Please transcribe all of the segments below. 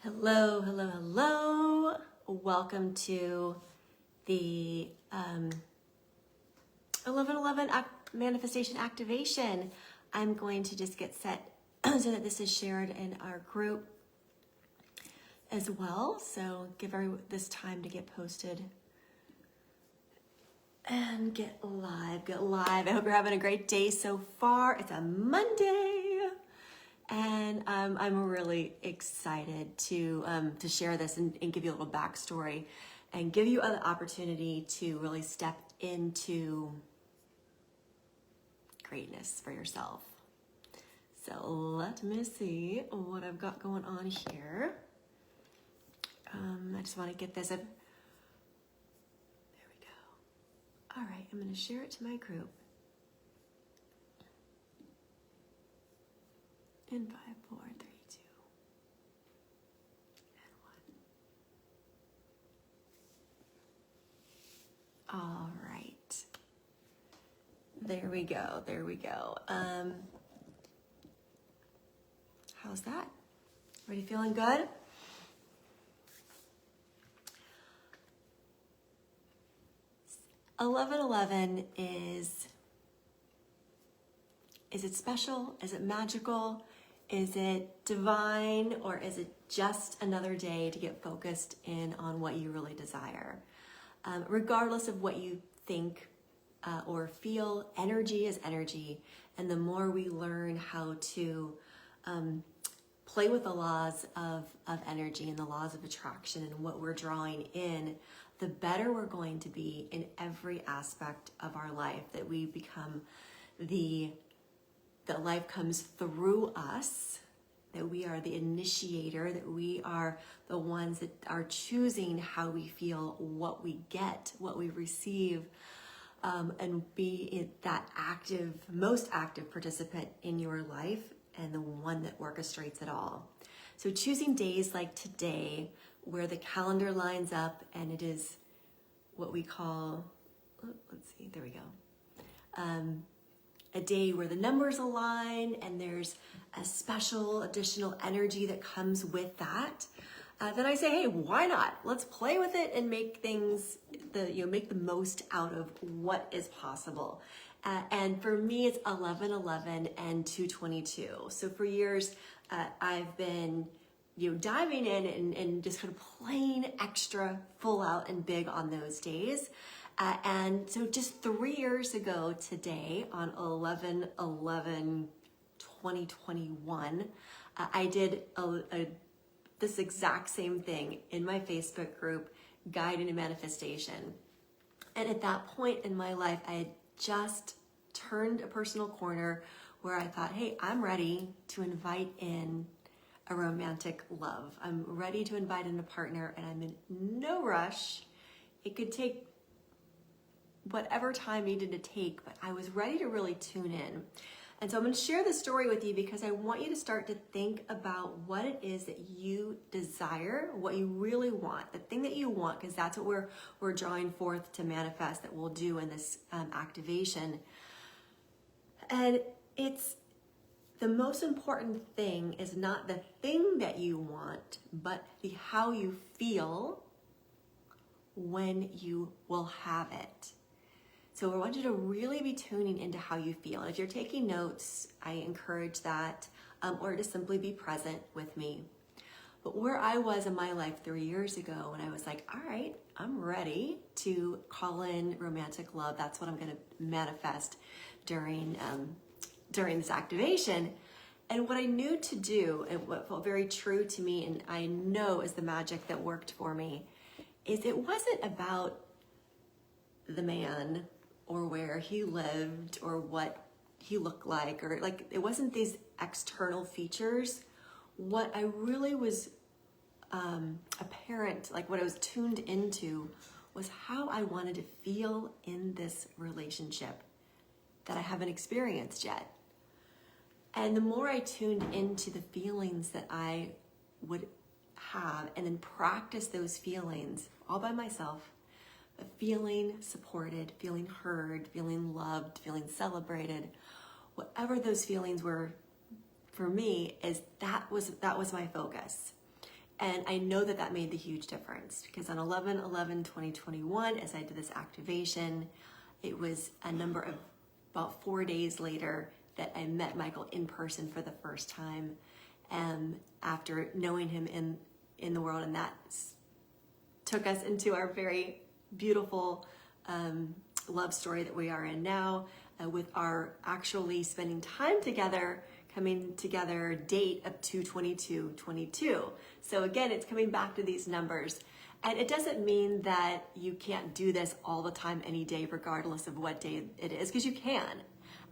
Hello, hello, hello. Welcome to the 1111 manifestation activation. I'm going to just get set so that this is shared in our group as well. So give this time to get posted and get live, I hope you're having a great day so far. It's a Monday. And I'm really excited to share this and give you a little backstory and give you an opportunity to really step into greatness for yourself. So let me see what I've got going on here. I just want to get this. There we go. All right, I'm going to share it to my group. In 5, 4, 3, 2, and 1. All right. There we go. There we go. How's that? Everybody feeling good? $11.11 is it special? Is it magical? Is it divine, or is it just another day to get focused in on what you really desire? Regardless of what you think or feel, energy is energy. And the more we learn how to play with the laws of energy and the laws of attraction and what we're drawing in, the better we're going to be in every aspect of our life, that we become that life comes through us, that we are the initiator, that we are the ones that are choosing how we feel, what we get, what we receive, and be that most active participant in your life and the one that orchestrates it all. So choosing days like today, where the calendar lines up and it is what we call, let's see, there we go. A day where the numbers align and there's a special additional energy that comes with that, then I say, hey, why not? Let's play with it and make things, make the most out of what is possible. And for me, it's 11:11 and 2:22. So for years, I've been diving in and just kind of playing extra full out and big on those days. And so just 3 years ago today, on 11/11/2021, I did this exact same thing in my Facebook group, Guide into Manifestation. And at that point in my life, I had just turned a personal corner where I thought, hey, I'm ready to invite in a romantic love. I'm ready to invite in a partner, and I'm in no rush. It could take whatever time needed to take, but I was ready to really tune in. And so I'm going to share this story with you because I want you to start to think about what it is that you desire, what you really want, the thing that you want, because that's what we're drawing forth to manifest, that we'll do in this activation. And it's the most important thing is not the thing that you want, but how you feel when you will have it. So I want you to really be tuning into how you feel. And if you're taking notes, I encourage that, or to simply be present with me. But where I was in my life 3 years ago, when I was like, all right, I'm ready to call in romantic love. That's what I'm going to manifest during this activation. And what I knew to do, and what felt very true to me, and I know is the magic that worked for me, is it wasn't about the man or where he lived or what he looked like, or like, it wasn't these external features. What I really was apparent, like what I was tuned into, was how I wanted to feel in this relationship that I haven't experienced yet. And the more I tuned into the feelings that I would have and then practice those feelings all by myself, feeling supported, feeling heard, feeling loved, feeling celebrated, whatever those feelings were for me, is that was my focus. And I know that that made the huge difference because on 11/11/2021, as I did this activation, it was a number of about 4 days later that I met Michael in person for the first time, after knowing him in the world, and that took us into our very beautiful love story that we are in now, with our actually spending time together, coming together date of 2/22/22. So again, it's coming back to these numbers. And it doesn't mean that you can't do this all the time, any day, regardless of what day it is, because you can.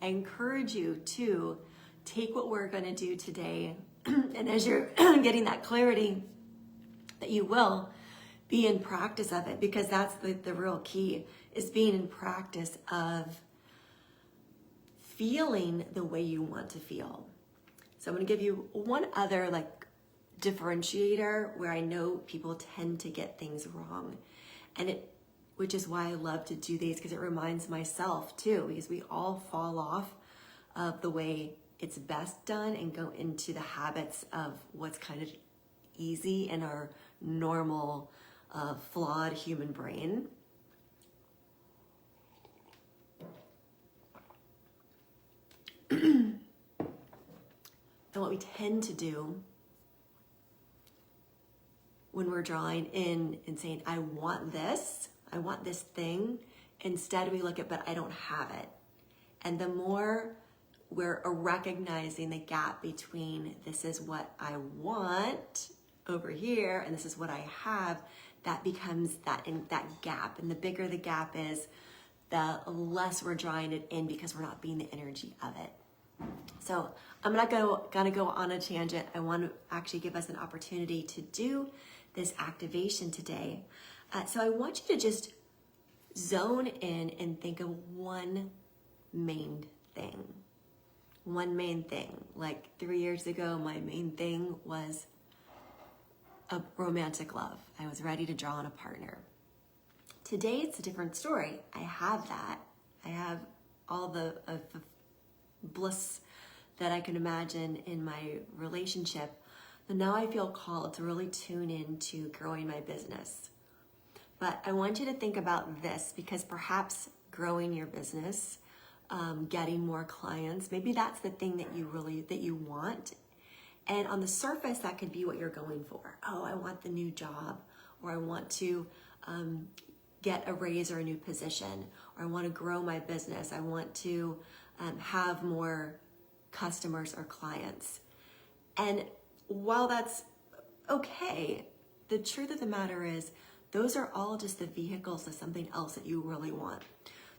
I encourage you to take what we're going to do today, and as you're getting that clarity, that you will be in practice of it, because that's the real key, is being in practice of feeling the way you want to feel. So I'm going to give you one other differentiator where I know people tend to get things wrong, which is why I love to do these, because it reminds myself too, because we all fall off of the way it's best done and go into the habits of what's kind of easy in our normal, flawed human brain. And what we tend to do when we're drawing in and saying, I want this thing, instead we look at, but I don't have it. And the more we're recognizing the gap between this is what I want over here and this is what I have, that becomes that gap. And the bigger the gap is, the less we're drawing it in, because we're not being the energy of it. So I'm not gonna go on a tangent. I want to actually give us an opportunity to do this activation today. So I want you to just zone in and think of one main thing. One main thing. Like 3 years ago, my main thing was a romantic love. I was ready to draw on a partner. Today, it's a different story. I have that. I have all the bliss that I can imagine in my relationship. And now I feel called to really tune into growing my business. But I want you to think about this, because perhaps growing your business, getting more clients, maybe that's the thing that you want. And on the surface, that could be what you're going for. Oh, I want the new job, or I want to get a raise or a new position, or I want to grow my business. I want to have more customers or clients. And while that's okay, the truth of the matter is those are all just the vehicles to something else that you really want.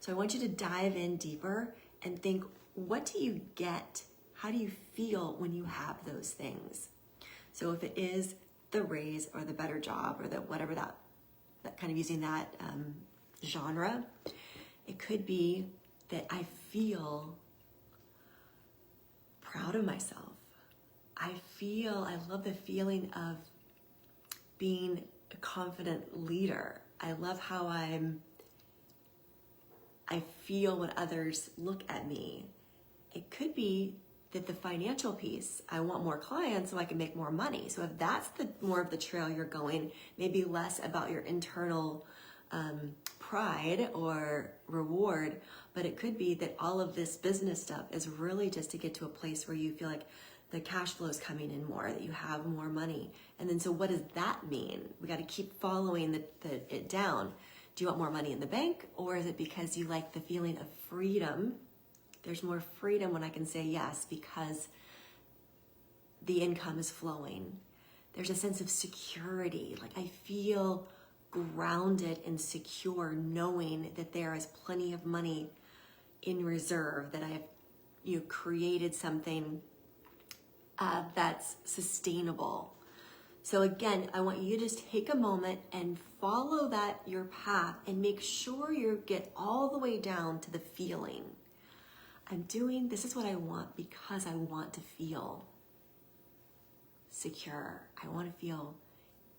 So I want you to dive in deeper and think, what do you get? How do you feel when you have those things? So if it is the raise or the better job or the whatever that kind of using that genre, it could be that I feel proud of myself. I love the feeling of being a confident leader. I love how I feel when others look at me. It could be that the financial piece, I want more clients so I can make more money. So if that's more of the trail you're going, maybe less about your internal pride or reward, but it could be that all of this business stuff is really just to get to a place where you feel like the cash flow is coming in more, that you have more money. And then, so what does that mean? We got to keep following it down. Do you want more money in the bank, or is it because you like the feeling of freedom? There's more freedom when I can say yes because the income is flowing. There's a sense of security. Like I feel grounded and secure knowing that there is plenty of money in reserve, that I have created something that's sustainable. So again, I want you to just take a moment and follow your path and make sure you get all the way down to the feeling. This is what I want because I want to feel secure. I want to feel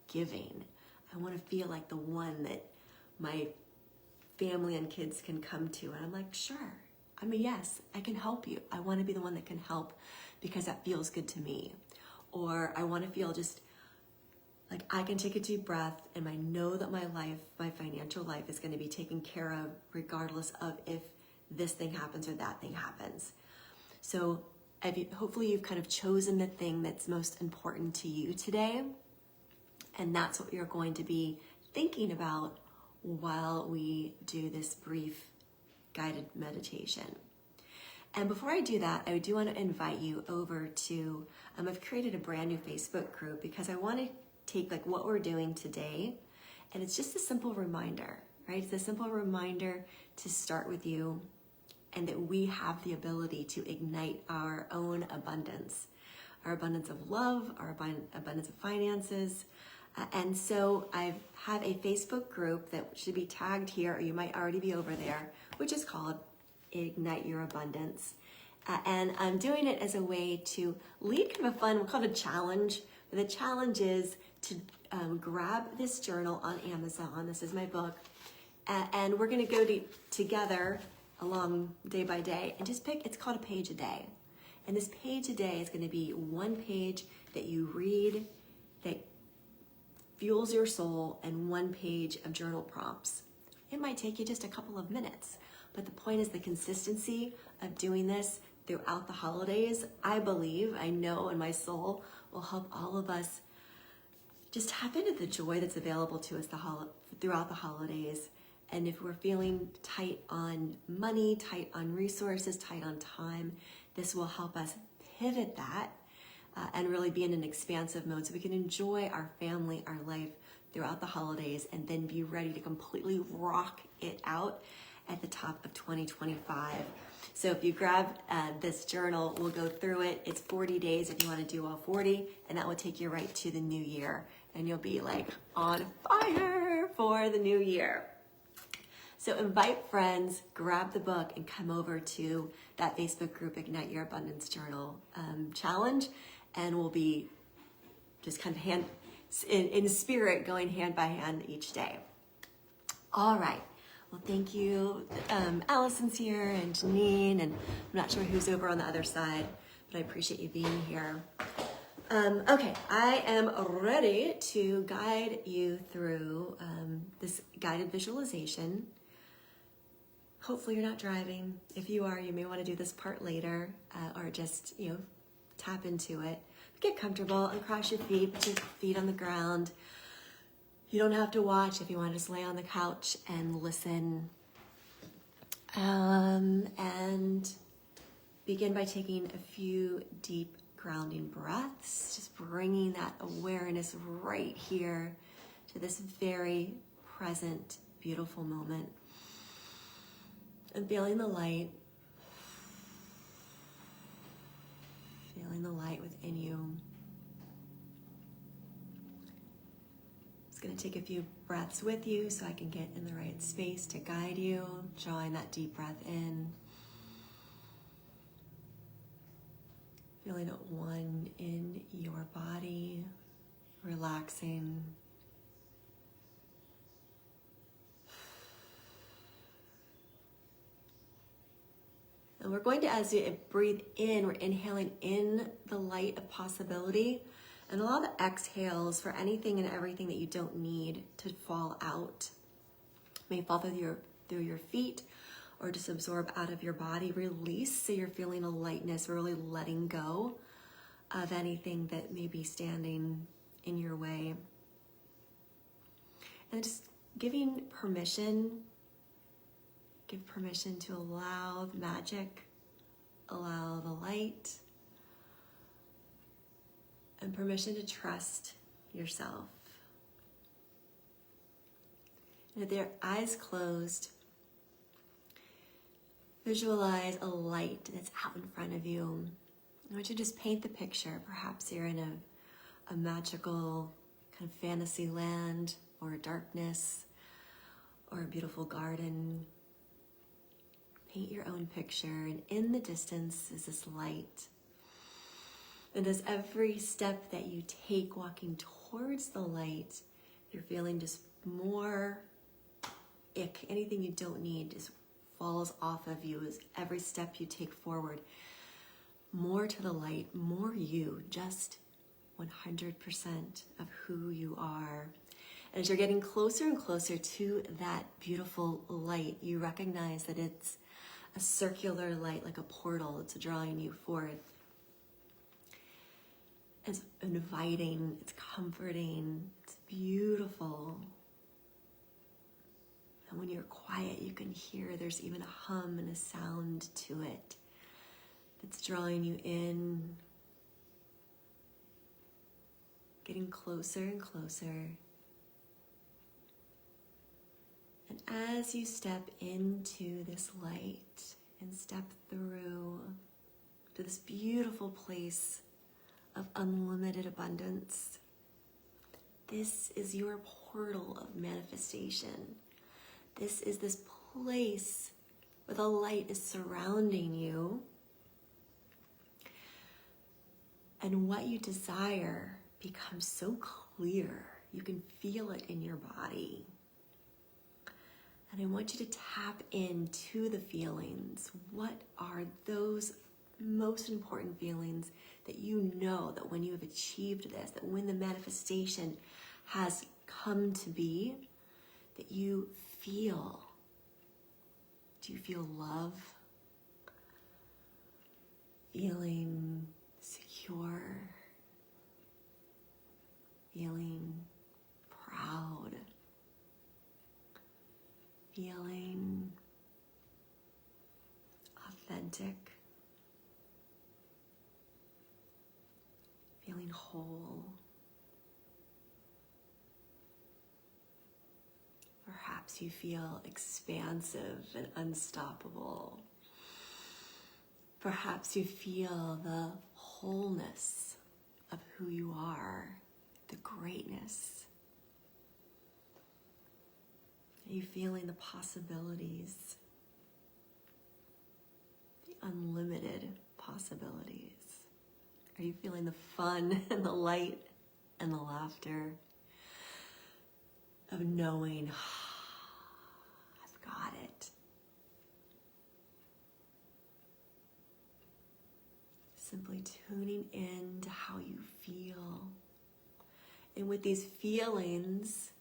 giving. I want to feel like the one that my family and kids can come to. And I'm like, sure. Yes, I can help you. I want to be the one that can help because that feels good to me. Or I want to feel just Like, I can take a deep breath and I know that my life, my financial life, is going to be taken care of regardless of if this thing happens or that thing happens. So hopefully you've kind of chosen the thing that's most important to you today. And that's what you're going to be thinking about while we do this brief guided meditation. And before I do that, I do want to invite you over to, I've created a brand new Facebook group because I want to take like what we're doing today, and it's just a simple reminder, right? It's a simple reminder to start with you, and that we have the ability to ignite our own abundance, our abundance of love, our abundance of finances. And so I have a Facebook group that should be tagged here, or you might already be over there, which is called Ignite Your Abundance. And I'm doing it as a way to lead kind of a fun, we'll call it a challenge. The challenge is to grab this journal on Amazon. This is my book. And we're going to go together along day by day and just pick, it's called a page a day. And this page a day is going to be one page that you read that fuels your soul, and one page of journal prompts. It might take you just a couple of minutes, but the point is the consistency of doing this throughout the holidays, I believe, I know in my soul, will help all of us just tap into the joy that's available to us throughout the holidays. And if we're feeling tight on money, tight on resources, tight on time, this will help us pivot that and really be in an expansive mode so we can enjoy our family, our life throughout the holidays, and then be ready to completely rock it out at the top of 2025. So if you grab this journal, we'll go through it. It's 40 days if you want to do all 40, and that will take you right to the new year. And you'll be like on fire for the new year. So invite friends, grab the book, and come over to that Facebook group, Ignite Your Abundance Journal Challenge, and we'll be just kind of in spirit going hand by hand each day. All right. Well, thank you. Allison's here, and Janine, and I'm not sure who's over on the other side, but I appreciate you being here. Okay, I am ready to guide you through this guided visualization. Hopefully you're not driving. If you are, you may want to do this part later, or just, tap into it. Get comfortable, uncross your feet, put your feet on the ground. You don't have to watch if you want to just lay on the couch and listen. And begin by taking a few deep grounding breaths, just bringing that awareness right here to this very present, beautiful moment. And feeling the light. Feeling the light within you. Just going to take a few breaths with you so I can get in the right space to guide you. Drawing that deep breath in. Feeling at one in your body. Relaxing. And we're going to, as you breathe in, we're inhaling in the light of possibility, and allow the exhales for anything and everything that you don't need to fall out. It may fall through your feet or just absorb out of your body. Release, so you're feeling a lightness, really letting go of anything that may be standing in your way. And just giving permission. Give permission to allow the magic, allow the light, and permission to trust yourself. And with your eyes closed, visualize a light that's out in front of you. I want you to just paint the picture. Perhaps you're in a magical kind of fantasy land, or a darkness, or a beautiful garden. Paint your own picture, and in the distance is this light. And as every step that you take walking towards the light, you're feeling just more ick. Anything you don't need just falls off of you as every step you take forward. More to the light, more you, just 100% of who you are. And as you're getting closer and closer to that beautiful light, you recognize that it's a circular light, like a portal. It's drawing you forth. It's inviting, it's comforting, it's beautiful. And when you're quiet, you can hear there's even a hum and a sound to it that's drawing you in, getting closer and closer. And as you step into this light and step through to this beautiful place of unlimited abundance, this is your portal of manifestation. This is this place where the light is surrounding you, and what you desire becomes so clear. You can feel it in your body. And I want you to tap into the feelings. What are those most important feelings that you know that when you have achieved this, that when the manifestation has come to be, that you feel? Do you feel love? Feeling secure? Feeling proud? Feeling authentic? Feeling whole? Perhaps you feel expansive and unstoppable. Perhaps you feel the wholeness of who you are, the greatness. Are you feeling the possibilities, the unlimited possibilities? Are you feeling the fun and the light and the laughter of knowing, I've got it? Simply tuning in to how you feel. And with these feelings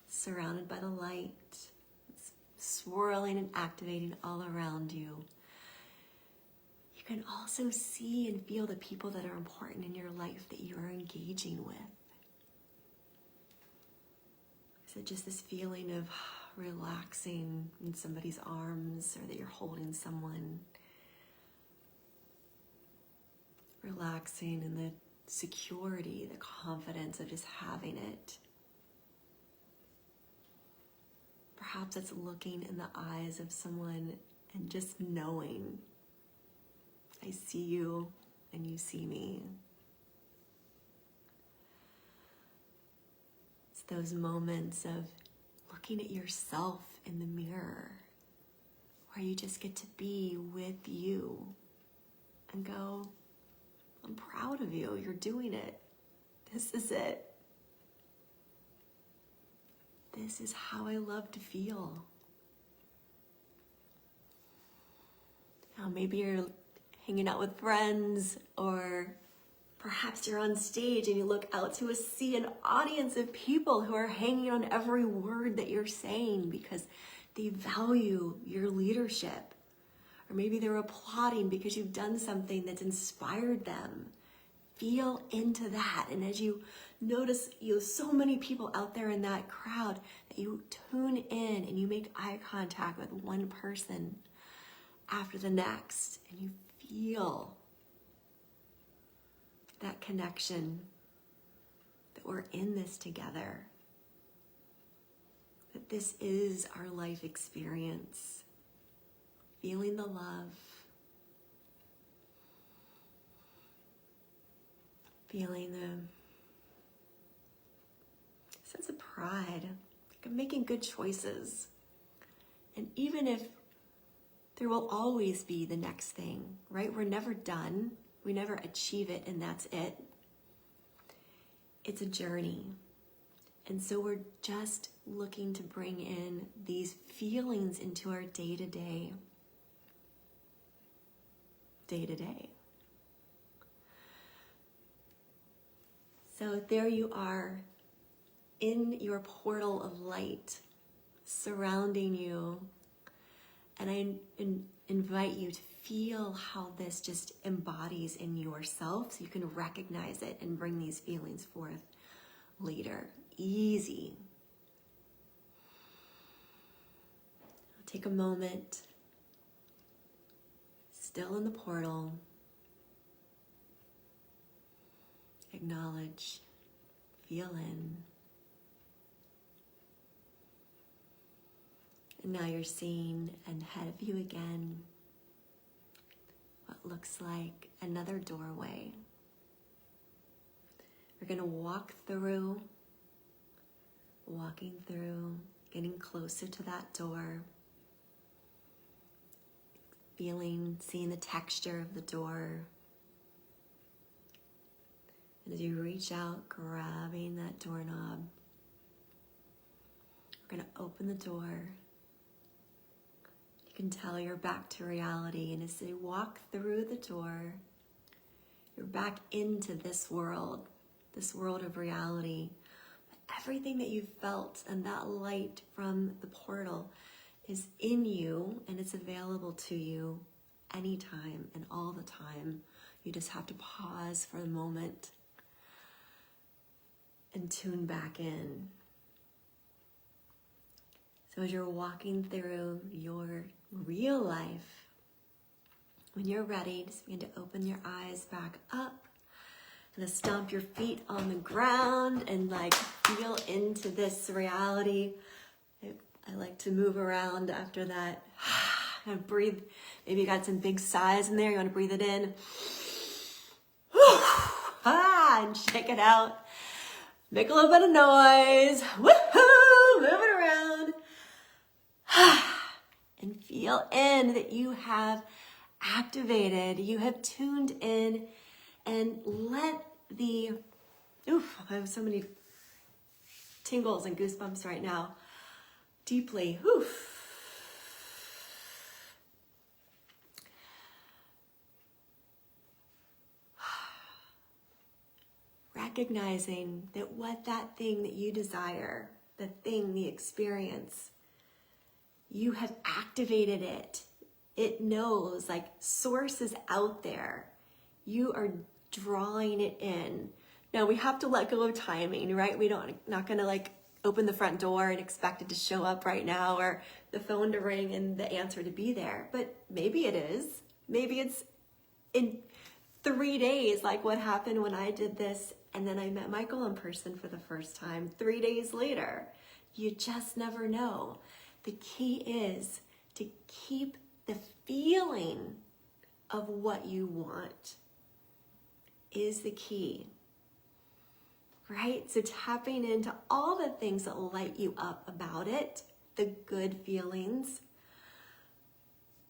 surrounded by the light, it's swirling and activating all around you, you can also see and feel the people that are important in your life that you are engaging with. Is it just this feeling of relaxing in somebody's arms, or that you're holding someone? Relaxing in the security, the confidence of just having it. Perhaps it's looking in the eyes of someone and just knowing, I see you and you see me. It's those moments of looking at yourself in the mirror, where you just get to be with you and go, I'm proud of you. You're doing it. This is it. This is how I love to feel. Now, maybe you're hanging out with friends, or perhaps you're on stage and you look out to see an audience of people who are hanging on every word that you're saying because they value your leadership. Or maybe they're applauding because you've done something that's inspired them. Feel into that. And as you notice, so many people out there in that crowd, that you tune in and you make eye contact with one person after the next, and you feel that connection, that we're in this together, that this is our life experience. Feeling the love, feeling the sense of pride, like I'm making good choices. And even if there will always be the next thing, right? We're never done. We never achieve it and that's it. It's a journey. And so we're just looking to bring in these feelings into our day-to-day. So there you are in your portal of light surrounding you. And I invite you to feel how this just embodies in yourself so you can recognize it and bring these feelings forth later. Easy. Take a moment, still in the portal. Acknowledge, feel in. And now you're seeing ahead of you again what looks like another doorway. We're going to walking through, getting closer to that door, seeing the texture of the door. And as you reach out, grabbing that doorknob, we're going to open the door. You can tell you're back to reality. And as you walk through the door, you're back into this world of reality. Everything that you've felt and that light from the portal is in you, and it's available to you anytime and all the time. You just have to pause for a moment and tune back in. So as you're walking through your real life, when you're ready, just begin to open your eyes back up and to stomp your feet on the ground and feel into this reality. I like to move around after that. And breathe. Maybe you got some big sighs in there. You want to breathe it in. And shake it out. Make a little bit of noise. Woohoo! Move it around. And feel in that you have activated, you have tuned in, and let I have so many tingles and goosebumps right now. Deeply. Recognizing that that thing that you desire, the experience, you have activated it. It knows, source is out there. You are drawing it in. Now we have to let go of timing, right? Not gonna open the front door and expect it to show up right now, or the phone to ring and the answer to be there. But maybe it is. Maybe it's in 3 days, like what happened when I did this, and then I met Michael in person for the first time 3 days later. You just never know. The key is to keep the feeling of what you want is the key, right? So tapping into all the things that light you up about it, the good feelings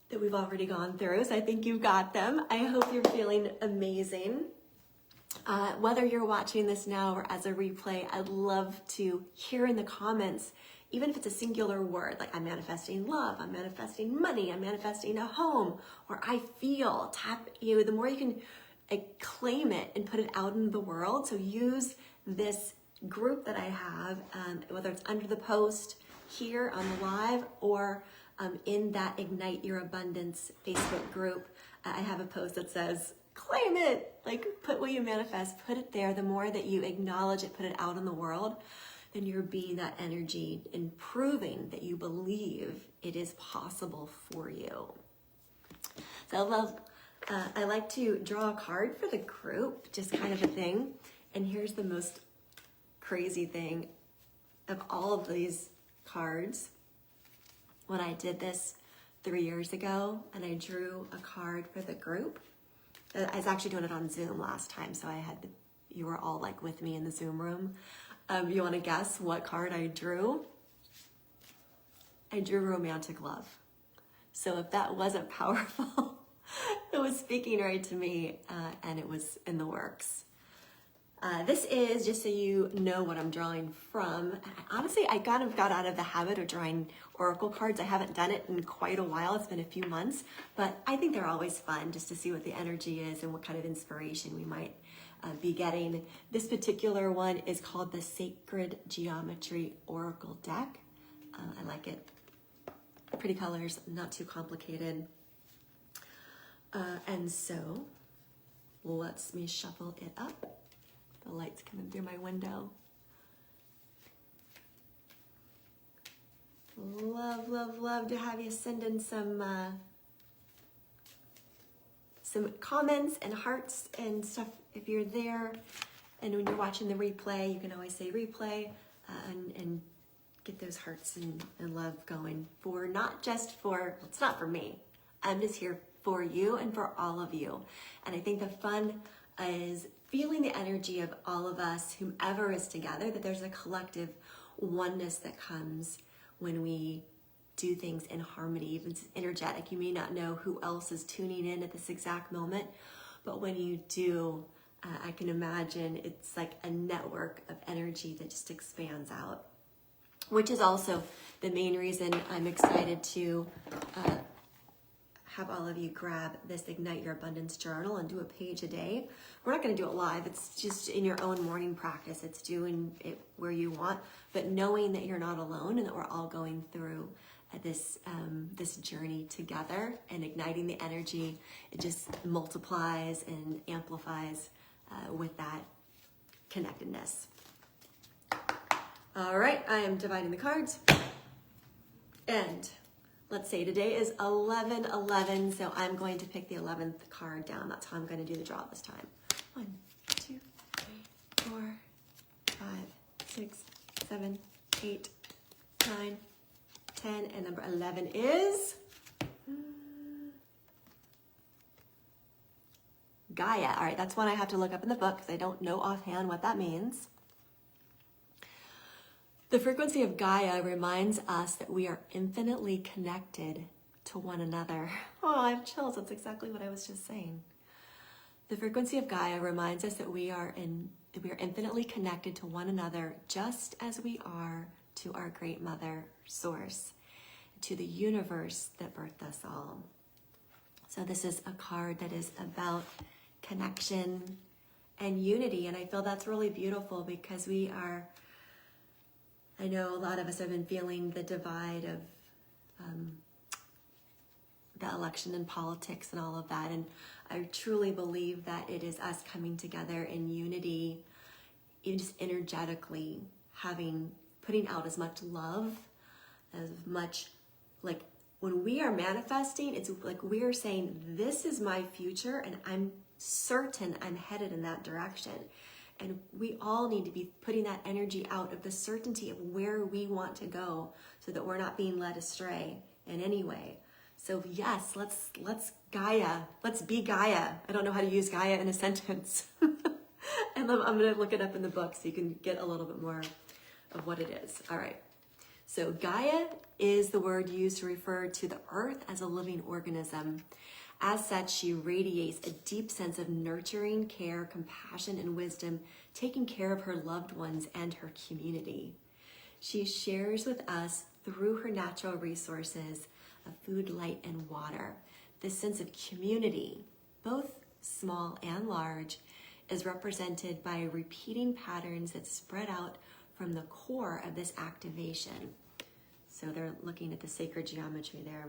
that we've already gone through. So I think you've got them. I hope you're feeling amazing. Whether you're watching this now or as a replay, I'd love to hear in the comments, even if it's a singular word, like I'm manifesting love, I'm manifesting money, I'm manifesting a home, or I feel, the more you can claim it and put it out into the world. So use this group that I have, whether it's under the post here on the live or in that Ignite Your Abundance Facebook group. I have a post that says, claim it, put what you manifest, put it there. The more that you acknowledge it, put it out in the world, then you're being that energy and proving that you believe it is possible for you. So I like to draw a card for the group, just kind of a thing. And here's the most crazy thing of all of these cards. When I did this 3 years ago and I drew a card for the group, I was actually doing it on Zoom last time, so you were all with me in the Zoom room. You want to guess what card I drew? I drew romantic love. So if that wasn't powerful, it was speaking right to me, and it was in the works. This is, just so you know what I'm drawing from. Honestly, I kind of got out of the habit of drawing oracle cards. I haven't done it in quite a while. It's been a few months, but I think they're always fun just to see what the energy is and what kind of inspiration we might be getting. This particular one is called the Sacred Geometry Oracle Deck. I like it. Pretty colors, not too complicated. And so, let's me shuffle it up. The light's coming through my window. Love, love, love to have you send in some comments and hearts and stuff if you're there. And when you're watching the replay, you can always say replay and get those hearts and love going for not just for, it's not for me. I'm just here for you and for all of you. And I think the fun is feeling the energy of all of us, whomever is together, that there's a collective oneness that comes when we do things in harmony, even if it's energetic. You may not know who else is tuning in at this exact moment, but when you do, I can imagine it's like a network of energy that just expands out, which is also the main reason I'm excited to have all of you grab this Ignite Your Abundance journal and do a page a day. We're not going to do it live. It's just in your own morning practice. It's doing it where you want, but knowing that you're not alone and that we're all going through this journey together and igniting the energy. It just multiplies and amplifies with that connectedness. All right, I am dividing the cards. And let's say today is 11/11, so I'm going to pick the 11th card down. That's how I'm going to do the draw this time. 1, 2, 3, 4, 5, 6, 7, 8, 9, 10, and number 11 is Gaia. All right, that's one I have to look up in the book because I don't know offhand what that means. The frequency of Gaia reminds us that we are infinitely connected to one another. Oh, I have chills. That's exactly what I was just saying. The frequency of Gaia reminds us that we are infinitely connected to one another, just as we are to our Great Mother Source, to the universe that birthed us all. So this is a card that is about connection and unity, and I feel that's really beautiful because we are, I know a lot of us have been feeling the divide of the election and politics and all of that, and I truly believe that it is us coming together in unity, even just energetically putting out as much love, as much, like when we are manifesting, it's like we are saying, this is my future and I'm certain I'm headed in that direction. And we all need to be putting that energy out of the certainty of where we want to go so that we're not being led astray in any way. So yes, let's Gaia, let's be Gaia. I don't know how to use Gaia in a sentence. And I'm gonna look it up in the book so you can get a little bit more of what it is. All right. So Gaia is the word used to refer to the earth as a living organism. As such, she radiates a deep sense of nurturing, care, compassion, and wisdom, taking care of her loved ones and her community. She shares with us through her natural resources of food, light, and water. This sense of community, both small and large, is represented by repeating patterns that spread out from the core of this activation. So they're looking at the sacred geometry there.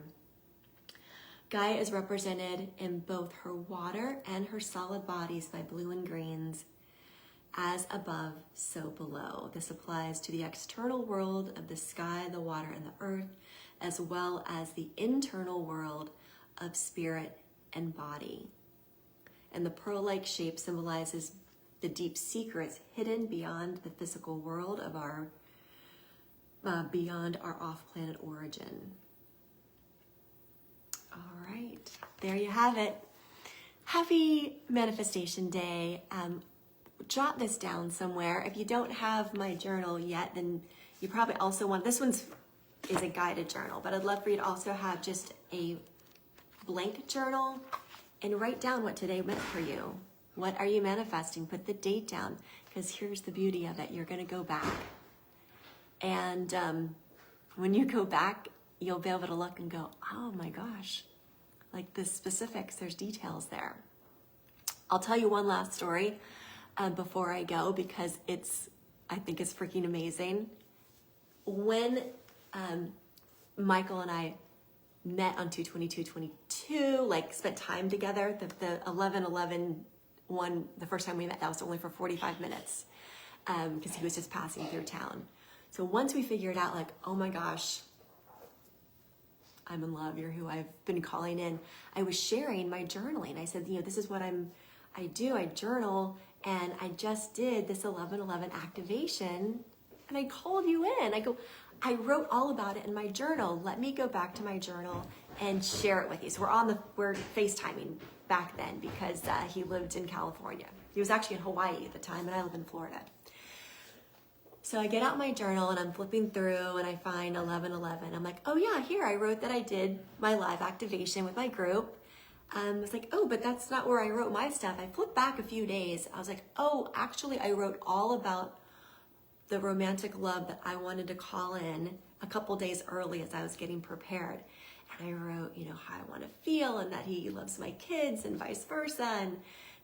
Gaia is represented in both her water and her solid bodies by blue and greens. As above, so below. This applies to the external world of the sky, the water, and the earth, as well as the internal world of spirit and body. And the pearl-like shape symbolizes the deep secrets hidden beyond the physical world of beyond our off-planet origin. All right, there you have it. Happy Manifestation Day. Jot this down somewhere. If you don't have my journal yet, then you probably also want, this is a guided journal, but I'd love for you to also have just a blank journal and write down what today meant for you. What are you manifesting? Put the date down, because here's the beauty of it. You're going to go back. And when you go back, you'll be able to look and go, oh my gosh, like the specifics, there's details there. I'll tell you one last story. before I go because I think it's freaking amazing. When Michael and I met on 2/22/22, like spent time together, the 11/11 one, the first time we met, that was only for 45 minutes because he was just passing through town. So once we figured out, like, oh my gosh, I'm in love, you're who I've been calling in, I was sharing my journaling. I said, this is what I do, I journal, and I just did this 11/11 activation, and I called you in. I wrote all about it in my journal. Let me go back to my journal and share it with you. So we're FaceTiming back then because he lived in California. He was actually in Hawaii at the time, and I live in Florida. So I get out my journal and I'm flipping through and I find 11/11. I'm like, oh yeah, here, I wrote that I did my live activation with my group. I was like, oh, but that's not where I wrote my stuff. I flipped back a few days. I was like, oh, actually I wrote all about the romantic love that I wanted to call in a couple days early as I was getting prepared. And I wrote, how I want to feel and that he loves my kids and vice versa and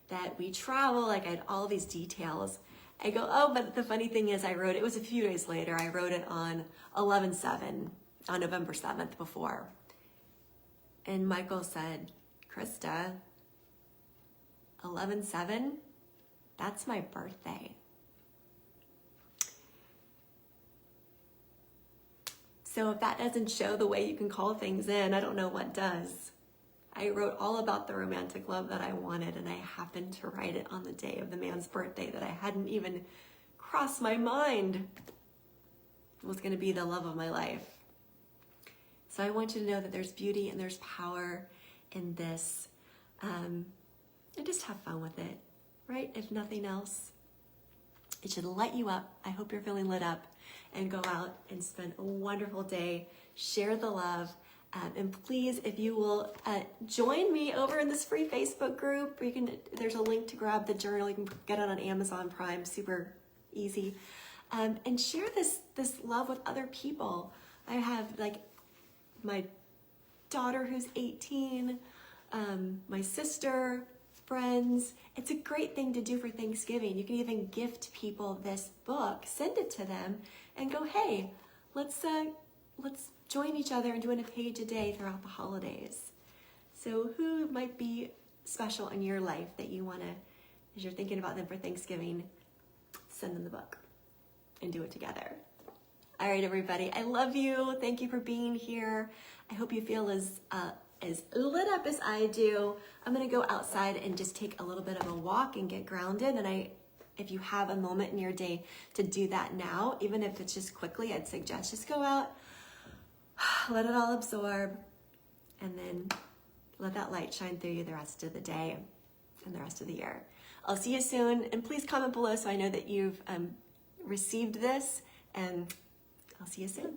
that we travel. Like I had all these details. I go, oh, but the funny thing is it was a few days later. I wrote it on 11/7, on November 7th before. And Michael said, Krista, 11/7, that's my birthday. So if that doesn't show the way you can call things in, I don't know what does. I wrote all about the romantic love that I wanted, and I happened to write it on the day of the man's birthday that I hadn't even crossed my mind was going to be the love of my life. So I want you to know that there's beauty and there's power in this, and just have fun with it, right? If nothing else, it should light you up. I hope you're feeling lit up, and go out and spend a wonderful day. Share the love. And please, if you will join me over in this free Facebook group, there's a link to grab the journal. You can get it on Amazon Prime, super easy. And share this love with other people. I have like my daughter who's 18, my sister, friends. It's a great thing to do for Thanksgiving. You can even gift people this book, send it to them, and go, hey, let's join each other in doing a page a day throughout the holidays. So who might be special in your life that you want to, as you're thinking about them for Thanksgiving, send them the book and do it together. All right, everybody, I love you. Thank you for being here. I hope you feel as lit up as I do. I'm going to go outside and just take a little bit of a walk and get grounded. And if you have a moment in your day to do that now, even if it's just quickly, I'd suggest just go out, let it all absorb, and then let that light shine through you the rest of the day and the rest of the year. I'll see you soon, and please comment below so I know that you've received this, and I'll see you soon.